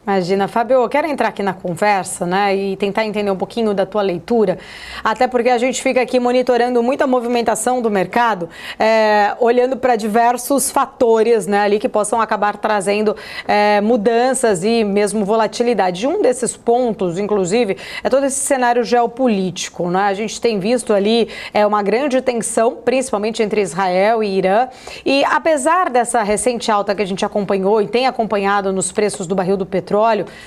Imagina, Fábio, eu quero entrar aqui na conversa, né, e tentar entender um pouquinho da tua leitura, até porque a gente fica aqui monitorando muita movimentação do mercado, olhando para diversos fatores, né, ali que possam acabar trazendo mudanças e mesmo volatilidade. Um desses pontos, inclusive, é todo esse cenário geopolítico, né? A gente tem visto ali uma grande tensão, principalmente entre Israel e Irã, e apesar dessa recente alta que a gente acompanhou e tem acompanhado nos preços do barril do petróleo,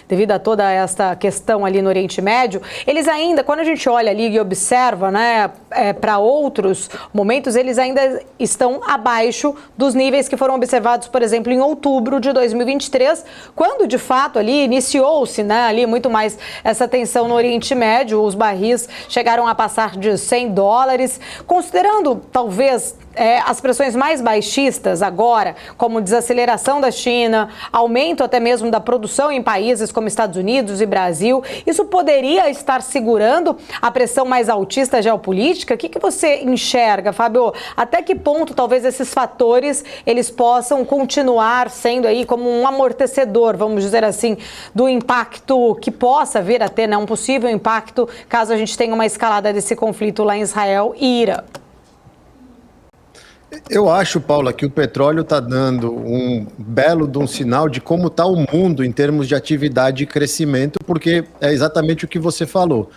devido a toda esta questão ali no Oriente Médio, eles ainda, quando a gente olha ali e observa, né, para outros momentos, eles ainda estão abaixo dos níveis que foram observados, por exemplo, em outubro de 2023, quando de fato ali iniciou-se, né, ali muito mais essa tensão no Oriente Médio, os barris chegaram a passar de $100, considerando talvez as pressões mais baixistas agora, como desaceleração da China, aumento até mesmo da produção em países como Estados Unidos e Brasil, isso poderia estar segurando a pressão mais altista geopolítica? O que você enxerga, Fábio? Até que ponto talvez esses fatores eles possam continuar sendo aí como um amortecedor, vamos dizer assim, do impacto que possa vir a ter, né, um possível impacto caso a gente tenha uma escalada desse conflito lá em Israel e Irã? Eu acho, Paula, que o petróleo está dando um belo de um sinal de como está o mundo em termos de atividade e crescimento, porque é exatamente o que você falou.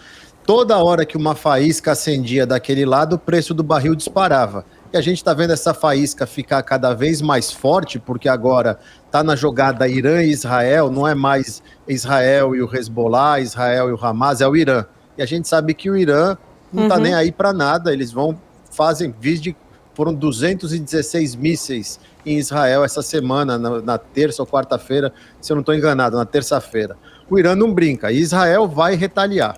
Toda hora que uma faísca acendia daquele lado, o preço do barril disparava. E a gente está vendo essa faísca ficar cada vez mais forte, porque agora está na jogada Irã e Israel, não é mais Israel e o Hezbollah, Israel e o Hamas, é o Irã. E a gente sabe que o Irã não está nem aí para nada, eles foram 216 mísseis em Israel essa semana, na terça ou quarta-feira, se eu não estou enganado, na terça-feira. O Irã não brinca, e Israel vai retaliar.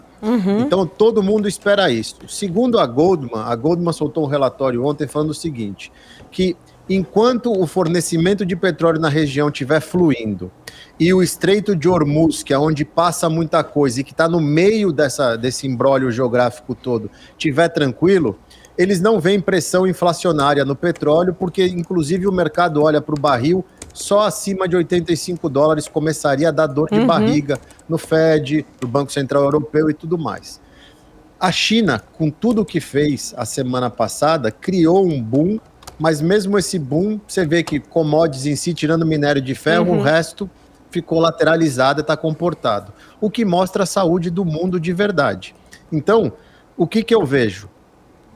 Então, todo mundo espera isso. Segundo a Goldman soltou um relatório ontem falando o seguinte, que enquanto o fornecimento de petróleo na região estiver fluindo e o Estreito de Hormuz, que é onde passa muita coisa e que está no meio desse imbróglio geográfico todo, estiver tranquilo, eles não veem pressão inflacionária no petróleo, porque inclusive o mercado olha para o barril, só acima de $85 começaria a dar dor de barriga no Fed, no Banco Central Europeu e tudo mais. A China, com tudo o que fez a semana passada, criou um boom, mas mesmo esse boom, você vê que commodities em si, tirando minério de ferro, o resto ficou lateralizado e está comportado. O que mostra a saúde do mundo de verdade. Então, o que eu vejo?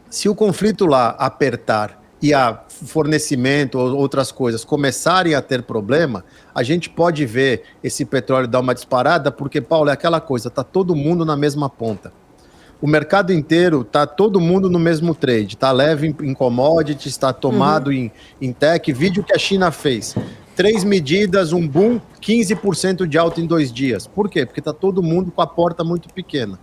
Se o conflito lá apertar e a fornecimento ou outras coisas começarem a ter problema, a gente pode ver esse petróleo dar uma disparada, porque, Paulo, é aquela coisa, está todo mundo na mesma ponta. O mercado inteiro está todo mundo no mesmo trade, está leve em commodities, está tomado em tech. Vídeo que a China fez. 3 medidas, um boom, 15% de alta em 2 dias. Por quê? Porque está todo mundo com a porta muito pequena.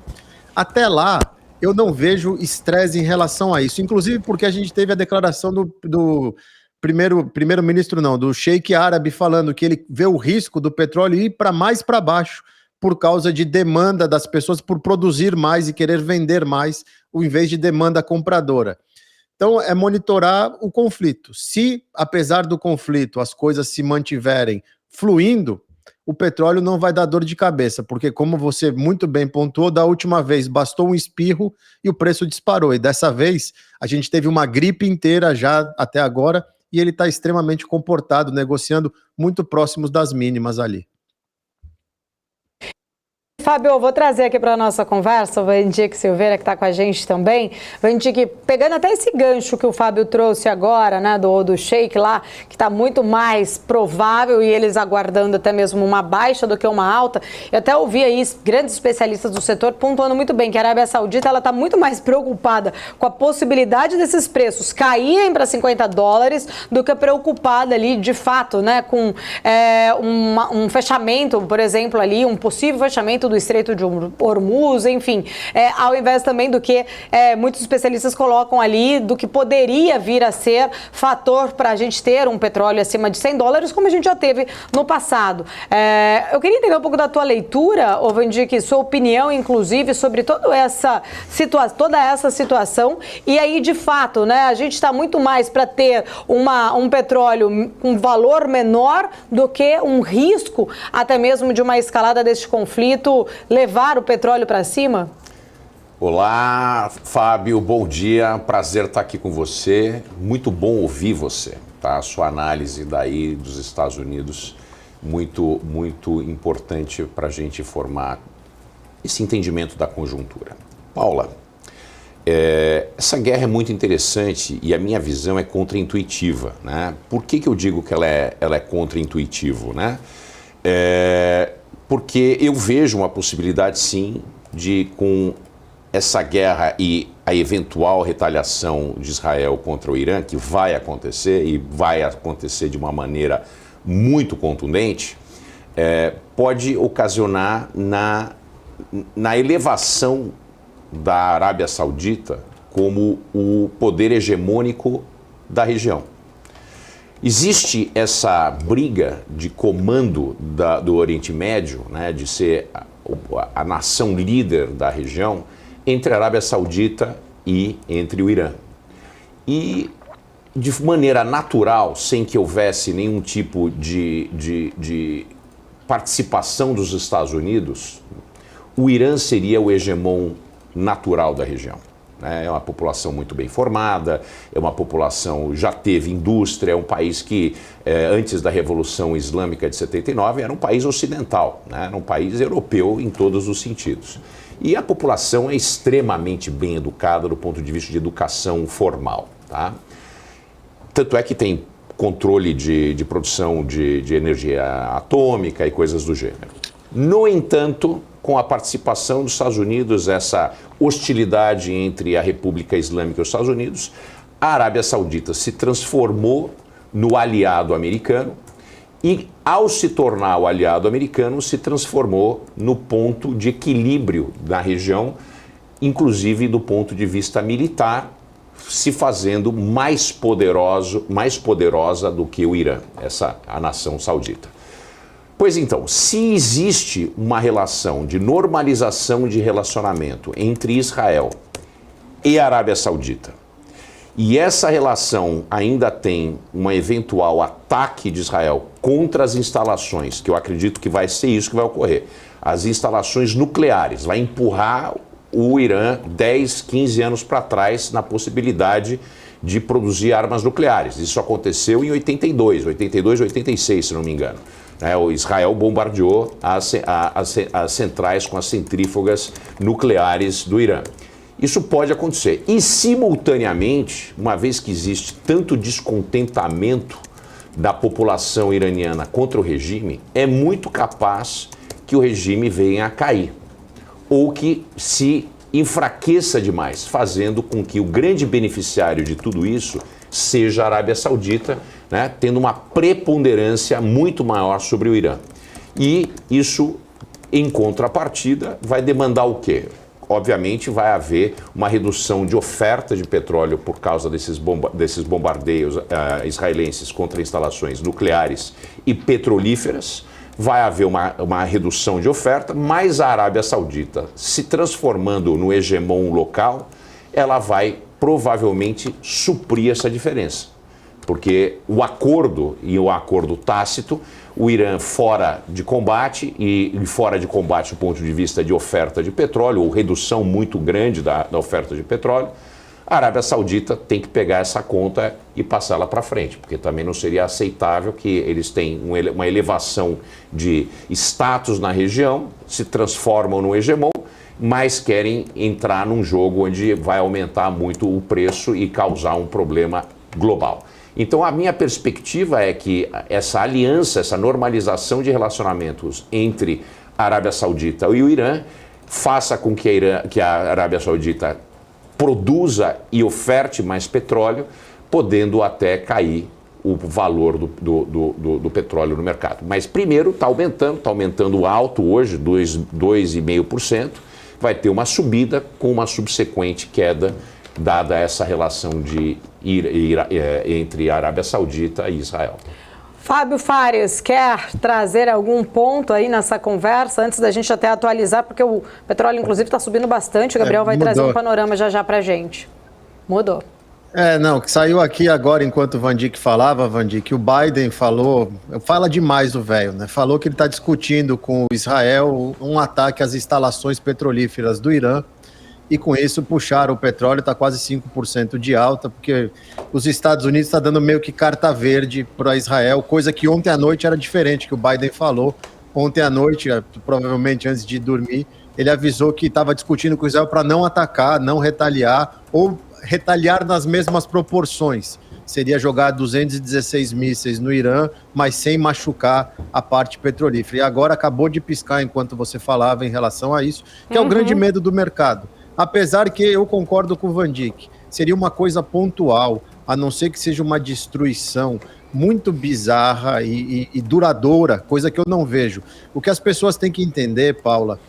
Até lá, eu não vejo estresse em relação a isso, inclusive porque a gente teve a declaração do primeiro-ministro, do Sheik árabe, falando que ele vê o risco do petróleo ir mais para baixo por causa de demanda das pessoas por produzir mais e querer vender mais, ao invés de demanda compradora. Então, é monitorar o conflito. Se, apesar do conflito, as coisas se mantiverem fluindo, o petróleo não vai dar dor de cabeça, porque como você muito bem pontuou, da última vez bastou um espirro e o preço disparou, e dessa vez a gente teve uma gripe inteira já até agora, e ele está extremamente comportado, negociando muito próximos das mínimas ali. Fábio, eu vou trazer aqui para a nossa conversa o Vandique Silveira, que está com a gente também. Vandique, pegando até esse gancho que o Fábio trouxe agora, né, do Sheik lá, que está muito mais provável e eles aguardando até mesmo uma baixa do que uma alta. Eu até ouvi aí grandes especialistas do setor pontuando muito bem que a Arábia Saudita ela está muito mais preocupada com a possibilidade desses preços caírem para $50 do que preocupada ali, de fato, né, com um fechamento, por exemplo, ali, um possível fechamento do Estreito de Hormuz, enfim, ao invés também do que muitos especialistas colocam ali, do que poderia vir a ser fator para a gente ter um petróleo acima de $100, como a gente já teve no passado. Eu queria entender um pouco da tua leitura, ô Vandick, sua opinião, inclusive, sobre toda essa situação. E aí, de fato, né, a gente está muito mais para ter um petróleo com valor menor do que um risco, até mesmo de uma escalada deste conflito, levar o petróleo para cima? Olá, Fábio, bom dia, prazer estar aqui com você, muito bom ouvir você, tá? A sua análise daí dos Estados Unidos, muito importante para a gente formar esse entendimento da conjuntura. Paula, essa guerra é muito interessante e a minha visão é contraintuitiva, né? Por que eu digo que ela é contraintuitivo, né? Porque eu vejo uma possibilidade, sim, de com essa guerra e a eventual retaliação de Israel contra o Irã, que vai acontecer e vai acontecer de uma maneira muito contundente, pode ocasionar na elevação da Arábia Saudita como o poder hegemônico da região. Existe essa briga de comando do Oriente Médio, né, de ser a nação líder da região, entre a Arábia Saudita e entre o Irã. E, de maneira natural, sem que houvesse nenhum tipo de participação dos Estados Unidos, o Irã seria o hegemon natural da região. É uma população muito bem formada, é uma população já teve indústria, é um país que, antes da Revolução Islâmica de 79, era um país ocidental, né? Era um país europeu em todos os sentidos. E a população é extremamente bem educada do ponto de vista de educação formal, tá? Tanto é que tem controle de produção de energia atômica e coisas do gênero. No entanto, com a participação dos Estados Unidos, essa hostilidade entre a República Islâmica e os Estados Unidos, a Arábia Saudita se transformou no aliado americano e, ao se tornar o aliado americano, se transformou no ponto de equilíbrio da região, inclusive do ponto de vista militar, se fazendo mais poderosa do que o Irã, a nação saudita. Pois então, se existe uma relação de normalização de relacionamento entre Israel e a Arábia Saudita, e essa relação ainda tem um eventual ataque de Israel contra as instalações, que eu acredito que vai ser isso que vai ocorrer, as instalações nucleares, vai empurrar o Irã 10, 15 anos para trás na possibilidade de produzir armas nucleares. Isso aconteceu em 82, 86, se não me engano. O Israel bombardeou as centrais com as centrífugas nucleares do Irã. Isso pode acontecer. E, simultaneamente, uma vez que existe tanto descontentamento da população iraniana contra o regime, é muito capaz que o regime venha a cair. Ou que se enfraqueça demais, fazendo com que o grande beneficiário de tudo isso seja a Arábia Saudita, né, tendo uma preponderância muito maior sobre o Irã. E isso, em contrapartida, vai demandar o quê? Obviamente vai haver uma redução de oferta de petróleo por causa desses bombardeios israelenses contra instalações nucleares e petrolíferas. Vai haver uma redução de oferta, mas a Arábia Saudita, se transformando no hegemon local, ela vai provavelmente suprir essa diferença. Porque o acordo tácito, o Irã fora de combate, e fora de combate do ponto de vista de oferta de petróleo, ou redução muito grande da oferta de petróleo, a Arábia Saudita tem que pegar essa conta e passá-la para frente, porque também não seria aceitável que eles tenham uma elevação de status na região, se transformam no hegemon, mas querem entrar num jogo onde vai aumentar muito o preço e causar um problema global. Então, a minha perspectiva é que essa aliança, essa normalização de relacionamentos entre a Arábia Saudita e o Irã faça com que a Arábia Saudita produza e oferte mais petróleo, podendo até cair o valor do petróleo no mercado. Mas primeiro está aumentando alto hoje, 2,5%, vai ter uma subida com uma subsequente queda, dada essa relação entre a Arábia Saudita e Israel. Fábio Fares, quer trazer algum ponto aí nessa conversa, antes da gente até atualizar, porque o petróleo, inclusive, está subindo bastante, o Gabriel vai trazer um panorama já para a gente. Mudou. Não, que saiu aqui agora, enquanto o Van Dijk falava, que o Biden fala demais o velho, né? Falou que ele está discutindo com Israel um ataque às instalações petrolíferas do Irã, e com isso puxaram o petróleo, está quase 5% de alta, porque os Estados Unidos estão dando meio que carta verde para Israel, coisa que ontem à noite era diferente, que o Biden falou. Ontem à noite, provavelmente antes de dormir, ele avisou que estava discutindo com Israel para não atacar, não retaliar, ou retaliar nas mesmas proporções. Seria jogar 216 mísseis no Irã, mas sem machucar a parte petrolífera. E agora acabou de piscar enquanto você falava em relação a isso, que é o grande medo do mercado. Apesar que eu concordo com o Van Dijk, seria uma coisa pontual, a não ser que seja uma destruição muito bizarra e duradoura, coisa que eu não vejo. O que as pessoas têm que entender, Paula,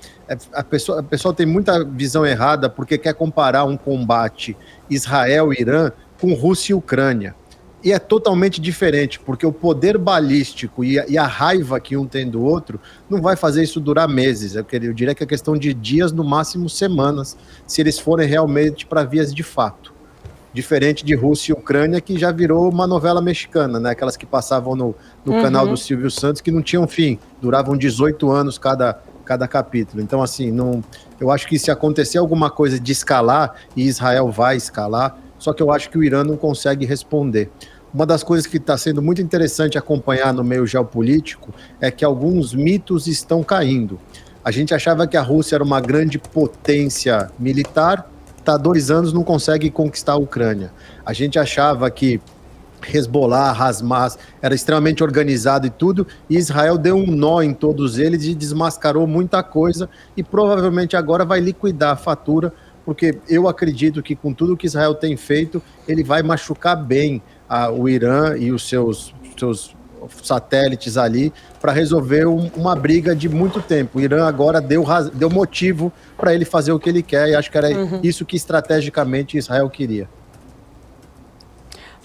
a pessoa tem muita visão errada porque quer comparar um combate Israel-Irã com Rússia e Ucrânia. E é totalmente diferente, porque o poder balístico e a raiva que um tem do outro não vai fazer isso durar meses. Eu diria que é questão de dias, no máximo semanas, se eles forem realmente para vias de fato. Diferente de Rússia e Ucrânia, que já virou uma novela mexicana, né? Aquelas que passavam no canal do Silvio Santos, que não tinham fim, duravam 18 anos cada capítulo. Então, assim, eu acho que se acontecer alguma coisa de escalar, e Israel vai escalar, só que eu acho que o Irã não consegue responder. Uma das coisas que está sendo muito interessante acompanhar no meio geopolítico é que alguns mitos estão caindo. A gente achava que a Rússia era uma grande potência militar, está há 2 anos não consegue conquistar a Ucrânia. A gente achava que Hezbollah, Hamas era extremamente organizado e tudo, e Israel deu um nó em todos eles e desmascarou muita coisa, e provavelmente agora vai liquidar a fatura, porque eu acredito que com tudo que Israel tem feito, ele vai machucar bem o Irã e os seus satélites ali para resolver uma briga de muito tempo. O Irã agora deu motivo para ele fazer o que ele quer, e acho que era isso que estrategicamente Israel queria.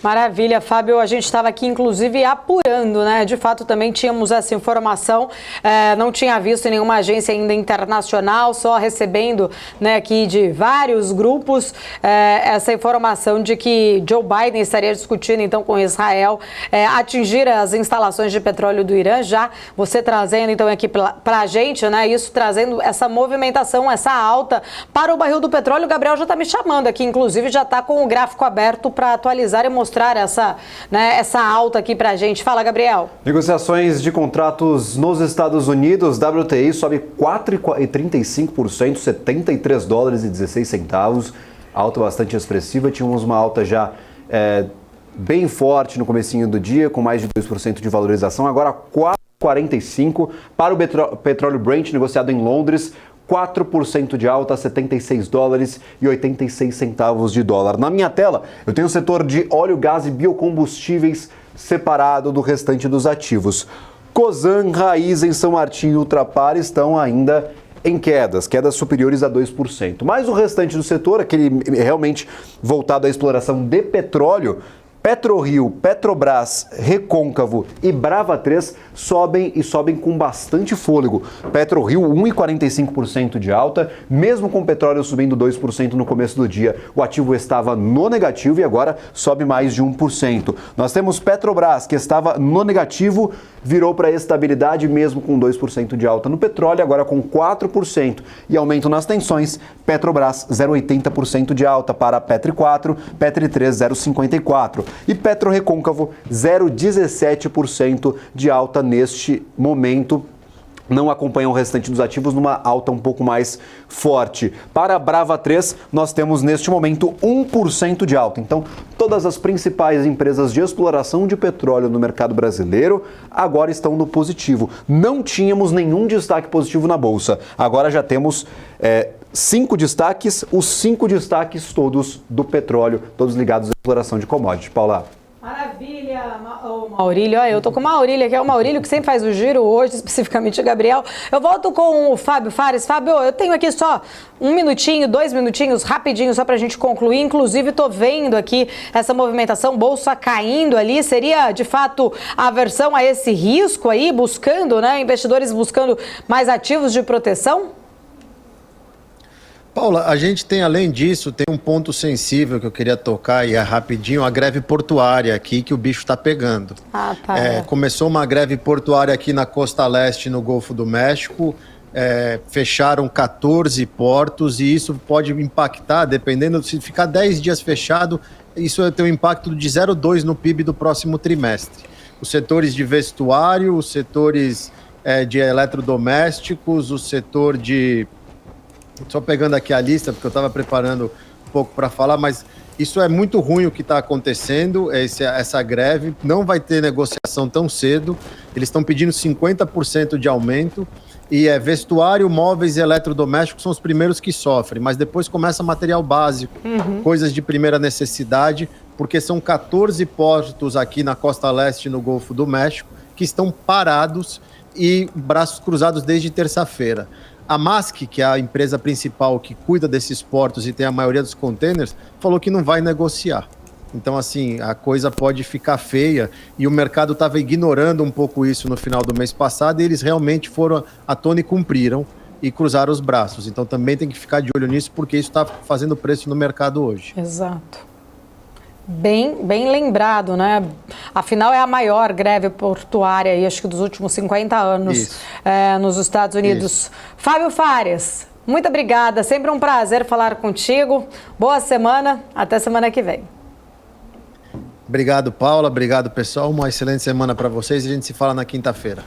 Maravilha, Fábio. A gente estava aqui, inclusive, apurando, né? De fato, também tínhamos essa informação, não tinha visto em nenhuma agência ainda internacional, só recebendo, né, aqui de vários grupos essa informação de que Joe Biden estaria discutindo, então, com Israel atingir as instalações de petróleo do Irã. Já você trazendo, então, aqui para a gente, né? Isso trazendo essa movimentação, essa alta para o barril do petróleo. O Gabriel já está me chamando aqui, inclusive, já está com o gráfico aberto para atualizar e mostrar essa alta aqui pra gente. Fala, Gabriel. Negociações de contratos nos Estados Unidos, WTI sobe 4,35%, 73 dólares e 16 centavos, alta bastante expressiva. Tínhamos uma alta já bem forte no comecinho do dia, com mais de 2% de valorização, agora 4,45% para o petróleo Brent, negociado em Londres, 4% de alta, 76 dólares e 86 centavos de dólar. Na minha tela, eu tenho o setor de óleo, gás e biocombustíveis separado do restante dos ativos. Cosan, Raízen, São Martinho e Ultrapar estão ainda em quedas superiores a 2%. Mas o restante do setor, aquele realmente voltado à exploração de petróleo, PetroRio, Petrobras, Recôncavo e Brava 3 sobem com bastante fôlego. PetroRio 1,45% de alta, mesmo com o petróleo subindo 2% no começo do dia. O ativo estava no negativo e agora sobe mais de 1%. Nós temos Petrobras, que estava no negativo, virou para estabilidade mesmo com 2% de alta no petróleo, agora com 4% e aumento nas tensões. Petrobras 0,80% de alta para Petri 4, Petri 3 0,54%. E PetroRecôncavo 0,17% de alta neste momento. Não acompanha o restante dos ativos numa alta um pouco mais forte. Para a Brava 3, nós temos neste momento 1% de alta. Então, todas as principais empresas de exploração de petróleo no mercado brasileiro agora estão no positivo. Não tínhamos nenhum destaque positivo na Bolsa. Agora já temos 5 destaques, os 5 destaques todos do petróleo, todos ligados à exploração de commodity. Paula. Maravilha. Maravilha, Maurílio. Olha, eu tô com o Maurílio aqui, é o Maurílio que sempre faz o giro, hoje especificamente o Gabriel. Eu volto com o Fábio Fares. Fábio, eu tenho aqui só 1 minutinho, 2 minutinhos, rapidinho, só pra gente concluir. Inclusive, tô vendo aqui essa movimentação, bolsa caindo ali. Seria, de fato, a aversão a esse risco aí, buscando, né, investidores buscando mais ativos de proteção? Paula, a gente tem, além disso, tem um ponto sensível que eu queria tocar, e é rapidinho, a greve portuária aqui, que o bicho está pegando. Ah, tá. Começou uma greve portuária aqui na costa leste, no Golfo do México, fecharam 14 portos, e isso pode impactar, dependendo, se ficar 10 dias fechado, isso vai ter um impacto de 0,2 no PIB do próximo trimestre. Os setores de vestuário, os setores de eletrodomésticos, o setor de... Só pegando aqui a lista, porque eu estava preparando um pouco para falar, mas isso é muito ruim o que está acontecendo, essa greve. Não vai ter negociação tão cedo. Eles estão pedindo 50% de aumento. E vestuário, móveis e eletrodomésticos são os primeiros que sofrem, mas depois começa material básico, coisas de primeira necessidade, porque são 14 portos aqui na costa leste, no Golfo do México, que estão parados e braços cruzados desde terça-feira. A Maersk, que é a empresa principal que cuida desses portos e tem a maioria dos containers, falou que não vai negociar. Então, assim, a coisa pode ficar feia e o mercado estava ignorando um pouco isso no final do mês passado e eles realmente foram à tona e cumpriram e cruzaram os braços. Então, também tem que ficar de olho nisso porque isso está fazendo preço no mercado hoje. Exato. Bem lembrado, né? Afinal, é a maior greve portuária, aí, acho que dos últimos 50 anos nos Estados Unidos. Isso. Fábio Fares, muito obrigada. Sempre um prazer falar contigo. Boa semana. Até semana que vem. Obrigado, Paula. Obrigado, pessoal. Uma excelente semana para vocês e a gente se fala na quinta-feira.